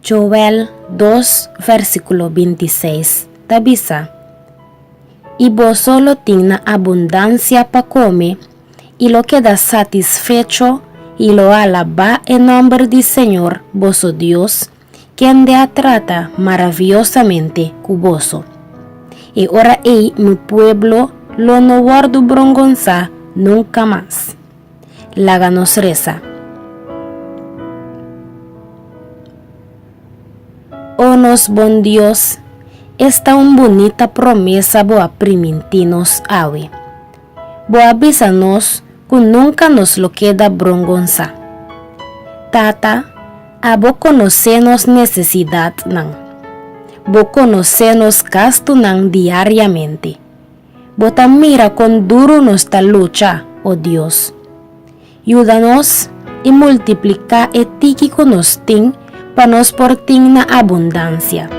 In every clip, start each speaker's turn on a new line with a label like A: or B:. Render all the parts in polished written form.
A: Joel 2, versículo 26, tabisa. Y vos solo tiene abundancia para comer, y lo queda satisfecho, y lo alaba en nombre del Señor, vosso Dios, quien te trata maravillosamente cuboso. Y ahora mi pueblo lo no guardo brongonza nunca más. Láganos reza. Oh nos bon Dios, esta un bonita promesa boa primintinos awe. Boa avisanos que nunca nos lo queda brongonza. Tata, a bo conocenos necesidad nan. Bo conocenos gasto nan diariamente. Bota mira con duro nuestra lucha, oh Dios. Ayúdanos y multiplica etíquico nos tin para nos portin na abundancia.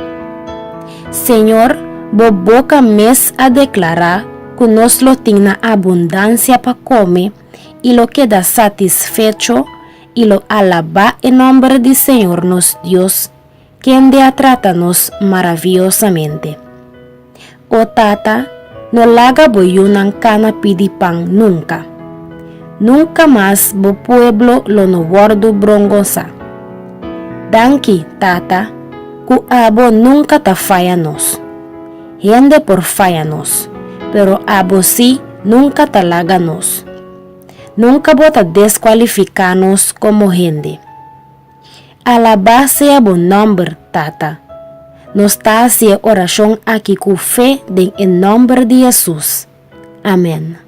A: Señor, bo boca mes a declarar que nos lo tiene abundancia para comer y lo queda satisfecho y lo alaba en nombre del Señor nos Dios, quien de trátanos maravillosamente. Oh Tata, no laga boyunan cana pidi pan nunca. Nunca más bo pueblo lo no guardo brongosa. Danki, Tata, ku abo nunca ta fallanos. Gente por fallanos, pero abo sí nunca ta laganos. Nunca bota descualificarnos como gente. Alabá sea buen nombre, Tata. Nos está haciendo oración aquí con fe en el nombre de Jesús. Amén.